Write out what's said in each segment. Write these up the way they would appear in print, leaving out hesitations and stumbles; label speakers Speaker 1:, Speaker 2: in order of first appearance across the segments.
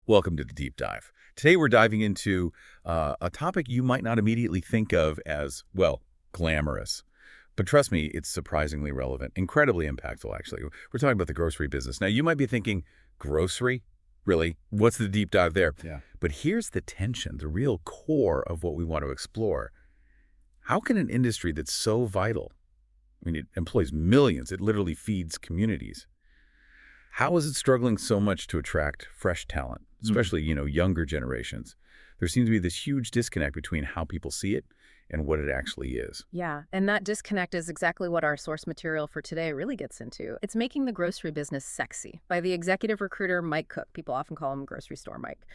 Speaker 1: Welcome to the Deep Dive. Today we're diving into a topic you might not immediately think of as, well, glamorous. But trust me, it's surprisingly relevant, incredibly impactful, actually. We're talking about the grocery business. Now, you might be thinking, grocery? Really? What's the deep dive there?
Speaker 2: Yeah.
Speaker 1: But here's the tension, the real core of what we want to explore. How can an industry that's so vital, I mean, it employs millions, it literally feeds communities, how is it struggling so much to attract fresh talent, especially, younger generations? There seems to be this huge disconnect between how people see it and what it actually is.
Speaker 3: Yeah, and that disconnect is exactly what our source material for today really gets into. It's making the grocery business sexy by the executive recruiter Mike Cook. People often call him Grocery Store Mike.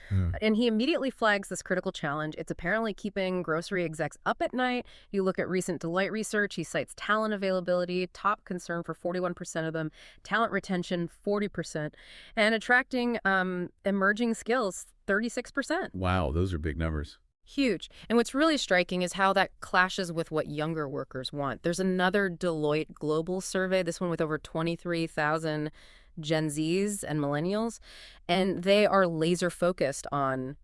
Speaker 3: And he immediately flags this critical challenge. It's apparently keeping grocery execs up at night. You look at recent Deloitte research, he cites talent availability, top concern for 41% of them, talent retention, 40%, and attracting emerging skills, 36%.
Speaker 1: Wow, those are big numbers.
Speaker 3: Huge. And what's really striking is how that clashes with what younger workers want. There's another Deloitte global survey, this one with over 23,000 Gen Zs and millennials, and they are laser focused on,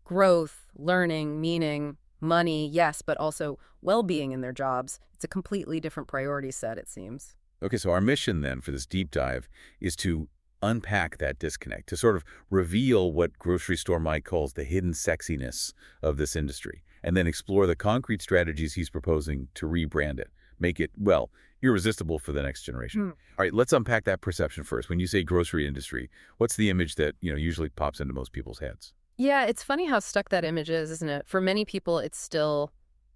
Speaker 3: growth, learning, meaning, money, yes, but also well-being in their jobs. It's a completely different priority set, it seems.
Speaker 1: Okay, so our mission then for this deep dive is to unpack that disconnect, to sort of reveal what Grocery Store Mike calls the hidden sexiness of this industry, and then explore the concrete strategies he's proposing to rebrand it, make it, well, irresistible for the next generation. All right, let's unpack that perception first. When you say grocery industry, what's the image that, usually pops into most people's heads?
Speaker 3: Yeah, it's funny how stuck that image is, isn't it? For many people, it's still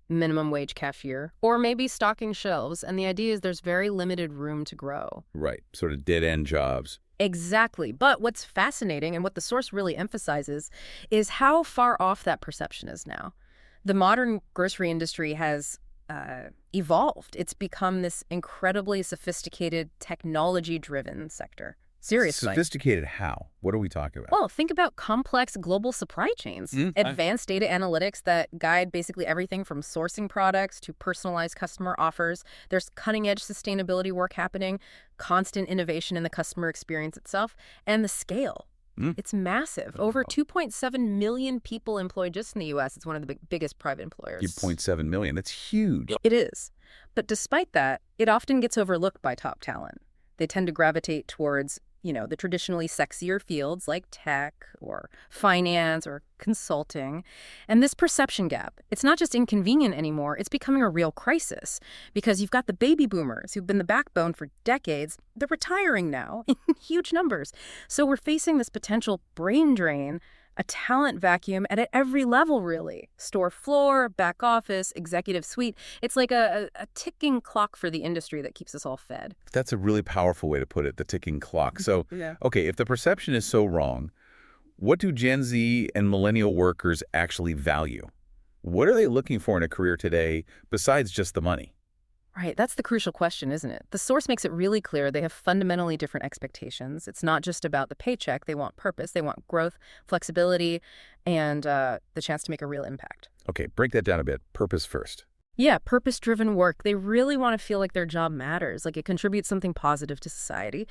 Speaker 3: minimum wage cashier, or maybe stocking shelves, and the idea is there's very limited room to grow.
Speaker 1: Right, sort of dead-end jobs.
Speaker 3: Exactly. But what's fascinating and what the source really emphasizes is how far off that perception is now. The modern grocery industry has evolved. It's become this incredibly sophisticated, technology-driven sector. Seriously.
Speaker 1: Sophisticated how? What are we talking about?
Speaker 3: Well, think about complex global supply chains, advanced data analytics that guide basically everything from sourcing products to personalized customer offers. There's cutting-edge sustainability work happening, constant innovation in the customer experience itself, and the scale. It's massive. Over 2.7 million people employed just in the U.S. It's one of the biggest private employers.
Speaker 1: 2.7 million. That's huge.
Speaker 3: It is. But despite that, it often gets overlooked by top talent. They tend to gravitate towards the traditionally sexier fields like tech or finance or consulting. And this perception gap, it's not just inconvenient anymore, it's becoming a real crisis because you've got the baby boomers who've been the backbone for decades. They're retiring now in huge numbers. So we're facing this potential brain drain, a talent vacuum at every level, really. Store floor, back office, executive suite. It's like a ticking clock for the industry that keeps us all fed.
Speaker 1: That's a really powerful way to put it, the ticking clock. So, okay, if the perception is so wrong, what do Gen Z and millennial workers actually value? What are they looking for in a career today besides just the money?
Speaker 3: Right, that's the crucial question, isn't it? The source makes it really clear they have fundamentally different expectations. It's not just about the paycheck. They want purpose. They want growth, flexibility, and the chance to make a real impact.
Speaker 1: Okay, break that down a bit. Purpose first.
Speaker 3: Yeah, purpose-driven work. They really want to feel like their job matters, like it contributes something positive to society.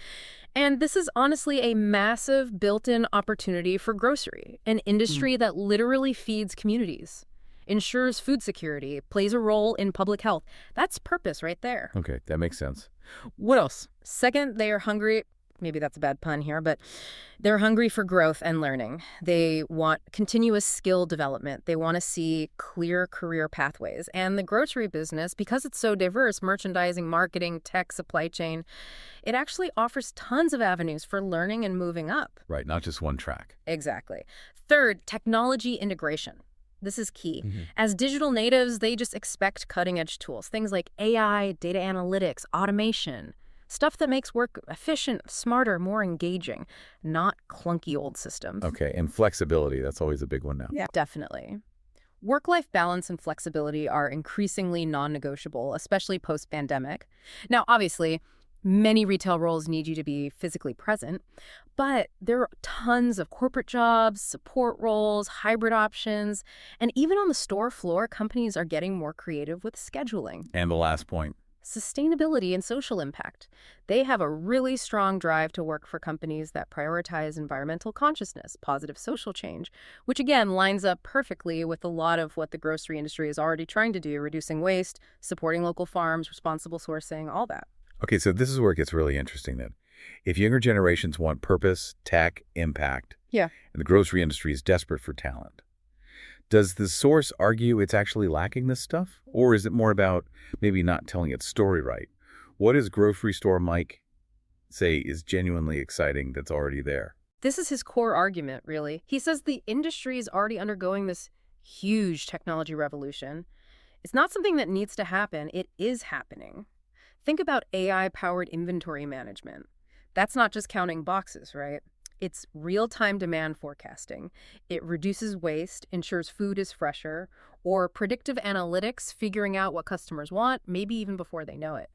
Speaker 3: And this is honestly a massive built-in opportunity for grocery, an industry that literally feeds communities, ensures food security, plays a role in public health. That's purpose right there.
Speaker 1: Okay, that makes sense.
Speaker 3: What else? Second, they are hungry. Maybe that's a bad pun here, but they're hungry for growth and learning. They want continuous skill development. They want to see clear career pathways. And the grocery business, because it's so diverse, merchandising, marketing, tech, supply chain, it actually offers tons of avenues for learning and moving up.
Speaker 1: Right, not just one track.
Speaker 3: Exactly. Third, technology integration. This is key. As digital natives, they just expect cutting-edge tools, things like AI, data analytics, automation, stuff that makes work efficient, smarter, more engaging, not clunky old systems.
Speaker 1: Okay, and flexibility, that's always a big one now.
Speaker 3: Yeah, definitely. Work-life balance and flexibility are increasingly non-negotiable, especially post-pandemic. Now, obviously, many retail roles need you to be physically present, but there are tons of corporate jobs, support roles, hybrid options, and even on the store floor, companies are getting more creative with scheduling.
Speaker 1: And the last point,
Speaker 3: sustainability and social impact. They have a really strong drive to work for companies that prioritize environmental consciousness, positive social change, which again lines up perfectly with a lot of what the grocery industry is already trying to do, reducing waste, supporting local farms, responsible sourcing, all that.
Speaker 1: Okay, so this is where it gets really interesting then. If younger generations want purpose, tech, impact,
Speaker 3: Yeah.
Speaker 1: and the grocery industry is desperate for talent, does the source argue it's actually lacking this stuff? Or is it more about maybe not telling its story right? What does grocery store Mike say is genuinely exciting that's already there?
Speaker 3: This is his core argument, really. He says the industry is already undergoing this huge technology revolution. It's not something that needs to happen, it is happening. Think about AI-powered inventory management. That's not just counting boxes, right? It's real-time demand forecasting. It reduces waste, ensures food is fresher, or predictive analytics, figuring out what customers want, maybe even before they know it.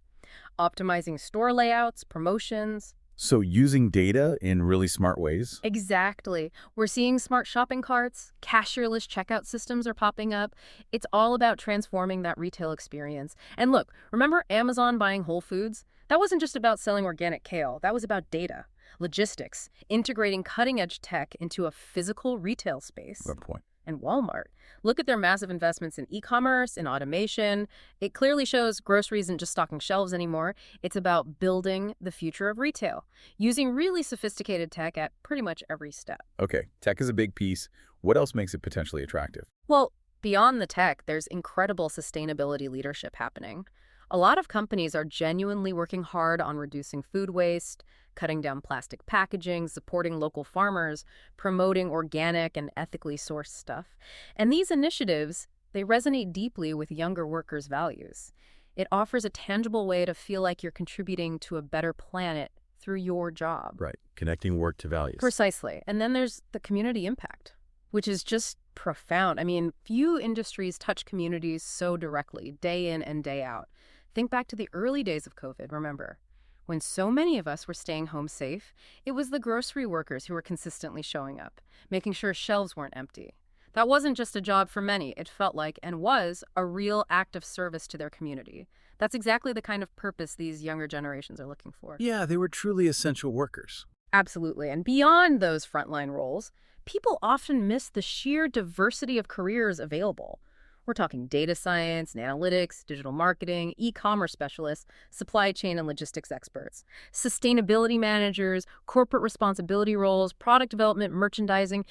Speaker 3: Optimizing store layouts, promotions.
Speaker 1: So using data in really smart ways?
Speaker 3: Exactly. We're seeing smart shopping carts, cashierless checkout systems are popping up. It's all about transforming that retail experience. And look, remember Amazon buying Whole Foods? That wasn't just about selling organic kale. That was about data, logistics, integrating cutting-edge tech into a physical retail space.
Speaker 1: Good point.
Speaker 3: And Walmart. Look at their massive investments in e-commerce, in automation. It clearly shows grocery isn't just stocking shelves anymore. It's about building the future of retail, using really sophisticated tech at pretty much every step.
Speaker 1: Okay, tech is a big piece. What else makes it potentially attractive?
Speaker 3: Well, beyond the tech, there's incredible sustainability leadership happening. A lot of companies are genuinely working hard on reducing food waste, cutting down plastic packaging, supporting local farmers, promoting organic and ethically sourced stuff. And these initiatives, they resonate deeply with younger workers' values. It offers a tangible way to feel like you're contributing to a better planet through your job.
Speaker 1: Right, connecting work to values.
Speaker 3: Precisely. And then there's the community impact, which is just profound. I mean, few industries touch communities so directly, day in and day out. Think back to the early days of COVID, remember? When so many of us were staying home safe, it was the grocery workers who were consistently showing up, making sure shelves weren't empty. That wasn't just a job for many. It felt like, and was, a real act of service to their community. That's exactly the kind of purpose these younger generations are looking for.
Speaker 1: Yeah, they were truly essential workers.
Speaker 3: Absolutely. And beyond those frontline roles, people often miss the sheer diversity of careers available. We're talking data science and analytics, digital marketing, e-commerce specialists, supply chain and logistics experts, sustainability managers, corporate responsibility roles, product development, merchandising,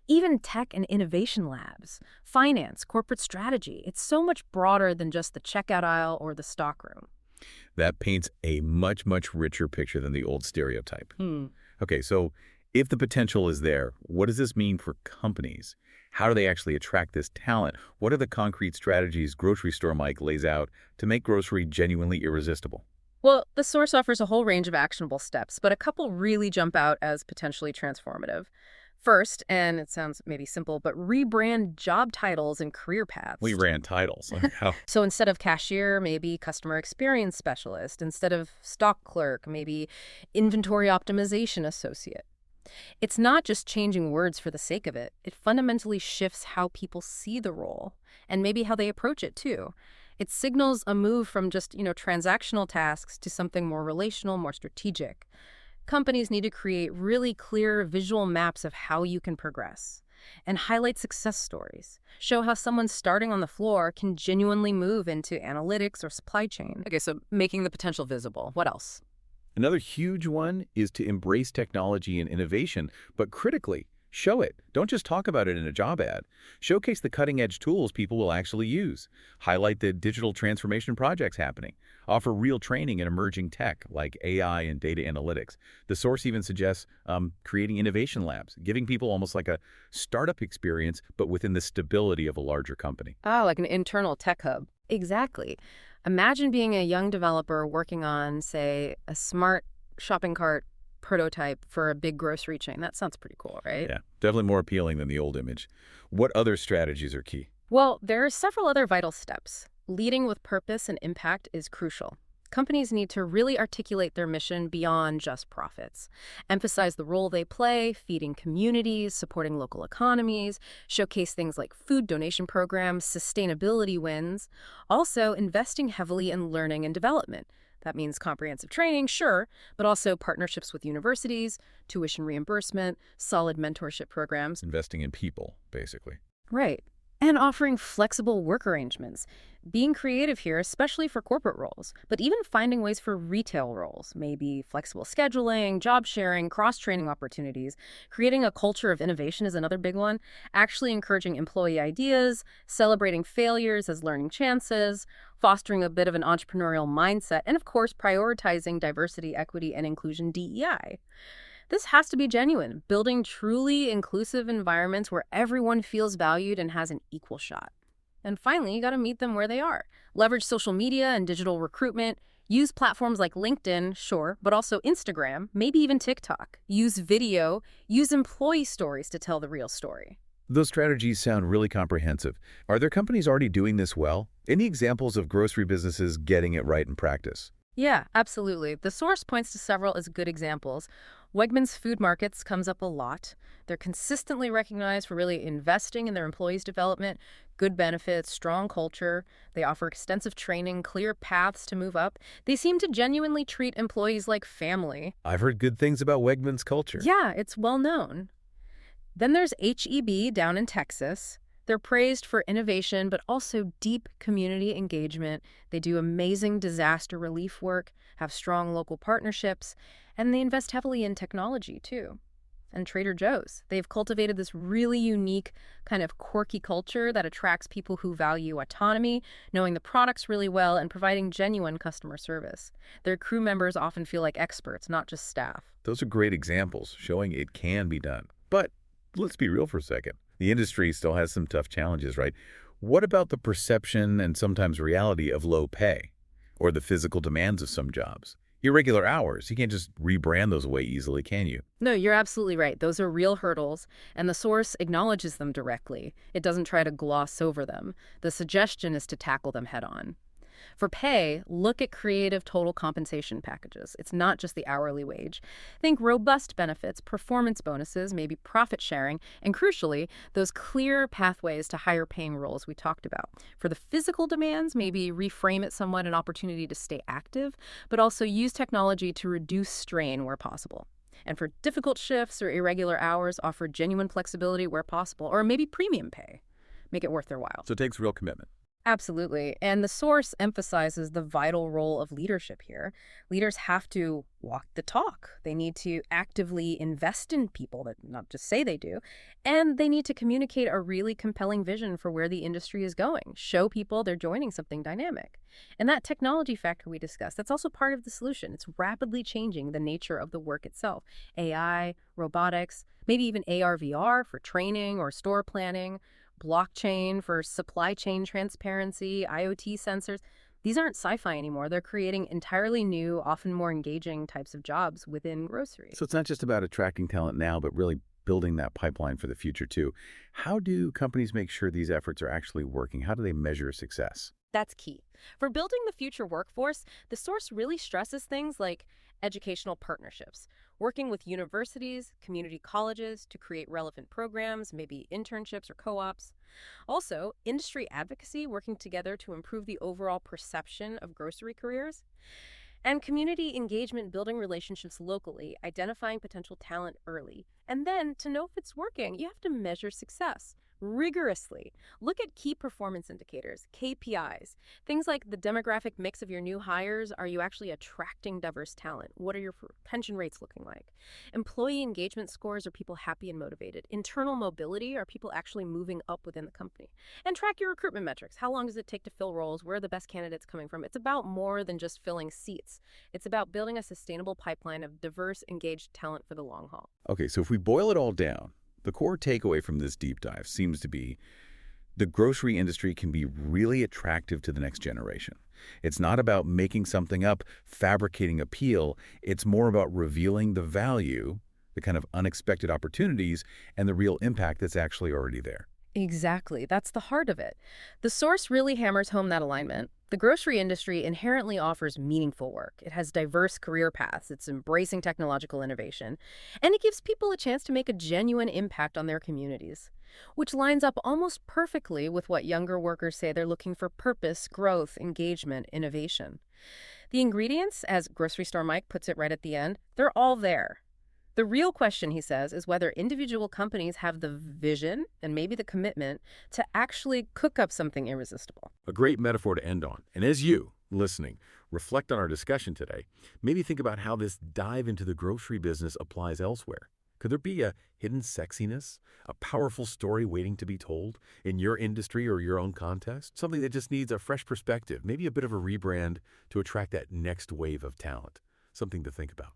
Speaker 3: even tech and innovation labs, finance, corporate strategy. It's so much broader than just the checkout aisle or the stockroom.
Speaker 1: That paints a much, much richer picture than the old stereotype. Okay, so if the potential is there, what does this mean for companies? How do they actually attract this talent? What are the concrete strategies Grocery Store Mike lays out to make grocery genuinely irresistible?
Speaker 3: Well, the source offers a whole range of actionable steps, but a couple really jump out as potentially transformative. First, and it sounds maybe simple, but rebrand job titles and career paths.
Speaker 1: We ran titles. How?
Speaker 3: So instead of cashier, maybe customer experience specialist. Instead of stock clerk, maybe inventory optimization associate. It's not just changing words for the sake of it. It fundamentally shifts how people see the role and maybe how they approach it too. It signals a move from just, transactional tasks to something more relational, more strategic. Companies need to create really clear visual maps of how you can progress and highlight success stories. Show how someone starting on the floor can genuinely move into analytics or supply chain. Okay, so making the potential visible. What else?
Speaker 1: Another huge one is to embrace technology and innovation, but critically, show it. Don't just talk about it in a job ad. Showcase the cutting-edge tools people will actually use. Highlight the digital transformation projects happening. Offer real training in emerging tech like AI and data analytics. The source even suggests creating innovation labs, giving people almost like a startup experience, but within the stability of a larger company.
Speaker 3: Oh, like an internal tech hub. Exactly. Imagine being a young developer working on, say, a smart shopping cart prototype for a big grocery chain. That sounds pretty cool, right?
Speaker 1: Yeah, definitely more appealing than the old image. What other strategies are key?
Speaker 3: Well, there are several other vital steps. Leading with purpose and impact is crucial. Companies need to really articulate their mission beyond just profits, emphasize the role they play, feeding communities, supporting local economies, showcase things like food donation programs, sustainability wins, also investing heavily in learning and development. That means comprehensive training, sure, but also partnerships with universities, tuition reimbursement, solid mentorship programs.
Speaker 1: Investing in people, basically.
Speaker 3: Right. And offering flexible work arrangements. Being creative here, especially for corporate roles, but even finding ways for retail roles, maybe flexible scheduling, job sharing, cross-training opportunities. Creating a culture of innovation is another big one. Actually encouraging employee ideas, celebrating failures as learning chances, fostering a bit of an entrepreneurial mindset, and of course, prioritizing diversity, equity, and inclusion DEI. This has to be genuine, building truly inclusive environments where everyone feels valued and has an equal shot. And finally, you got to meet them where they are. Leverage social media and digital recruitment. Use platforms like LinkedIn, sure, but also Instagram, maybe even TikTok. Use video. Use employee stories to tell the real story.
Speaker 1: Those strategies sound really comprehensive. Are there companies already doing this well? Any examples of grocery businesses getting it right in practice?
Speaker 3: Yeah, absolutely. The source points to several as good examples. Wegmans Food Markets comes up a lot. They're consistently recognized for really investing in their employees' development, good benefits, strong culture. They offer extensive training, clear paths to move up. They seem to genuinely treat employees like family.
Speaker 1: I've heard good things about Wegmans culture.
Speaker 3: Yeah, it's well known. Then there's HEB down in Texas. They're praised for innovation, but also deep community engagement. They do amazing disaster relief work, have strong local partnerships, and they invest heavily in technology, too. And Trader Joe's. They've cultivated this really unique, kind of quirky culture that attracts people who value autonomy, knowing the products really well, and providing genuine customer service. Their crew members often feel like experts, not just staff.
Speaker 1: Those are great examples showing it can be done. But let's be real for a second. The industry still has some tough challenges, right? What about the perception and sometimes reality of low pay or the physical demands of some jobs? Irregular hours, you can't just rebrand those away easily, can you?
Speaker 3: No, you're absolutely right. Those are real hurdles, and the source acknowledges them directly. It doesn't try to gloss over them. The suggestion is to tackle them head on. For pay, look at creative total compensation packages. It's not just the hourly wage. Think robust benefits, performance bonuses, maybe profit sharing, and crucially, those clear pathways to higher paying roles we talked about. For the physical demands, maybe reframe it somewhat an opportunity to stay active, but also use technology to reduce strain where possible. And for difficult shifts or irregular hours, offer genuine flexibility where possible, or maybe premium pay. Make it worth their while.
Speaker 1: So it takes real commitment.
Speaker 3: Absolutely. And the source emphasizes the vital role of leadership here. Leaders have to walk the talk. They need to actively invest in people, that not just say they do. And they need to communicate a really compelling vision for where the industry is going. Show people they're joining something dynamic. And that technology factor we discussed, that's also part of the solution. It's rapidly changing the nature of the work itself. AI, robotics, maybe even AR/VR for training or store planning, blockchain for supply chain transparency, IoT sensors. These aren't sci-fi anymore. They're creating entirely new, often more engaging types of jobs within grocery.
Speaker 1: So it's not just about attracting talent now, but really building that pipeline for the future too. How do companies make sure these efforts are actually working? How do they measure success?
Speaker 3: That's key. For building the future workforce, the source really stresses things like educational partnerships, working with universities, community colleges to create relevant programs, maybe internships or co-ops. Also, industry advocacy, working together to improve the overall perception of grocery careers. And community engagement, building relationships locally, identifying potential talent early. And then, to know if it's working, you have to measure success rigorously. Look at key performance indicators, KPIs. Things like the demographic mix of your new hires. Are you actually attracting diverse talent? What are your retention rates looking like? Employee engagement scores. Are people happy and motivated? Internal mobility. Are people actually moving up within the company? And track your recruitment metrics. How long does it take to fill roles? Where are the best candidates coming from? It's about more than just filling seats. It's about building a sustainable pipeline of diverse, engaged talent for the long haul.
Speaker 1: Okay, so if we boil it all down, the core takeaway from this deep dive seems to be the grocery industry can be really attractive to the next generation. It's not about making something up, fabricating appeal. It's more about revealing the value, the kind of unexpected opportunities, and the real impact that's actually already there.
Speaker 3: Exactly. That's the heart of it. The source really hammers home that alignment. The grocery industry inherently offers meaningful work. It has diverse career paths, it's embracing technological innovation, and it gives people a chance to make a genuine impact on their communities, which lines up almost perfectly with what younger workers say they're looking for: purpose, growth, engagement, innovation. The ingredients, as Grocery Store Mike puts it right at the end, they're all there. The real question, he says, is whether individual companies have the vision and maybe the commitment to actually cook up something irresistible.
Speaker 2: A great metaphor to end on. And as you, listening, reflect on our discussion today, maybe think about how this dive into the grocery business applies elsewhere. Could there be a hidden sexiness, a powerful story waiting to be told in your industry or your own context? Something that just needs a fresh perspective, maybe a bit of a rebrand to attract that next wave of talent. Something to think about.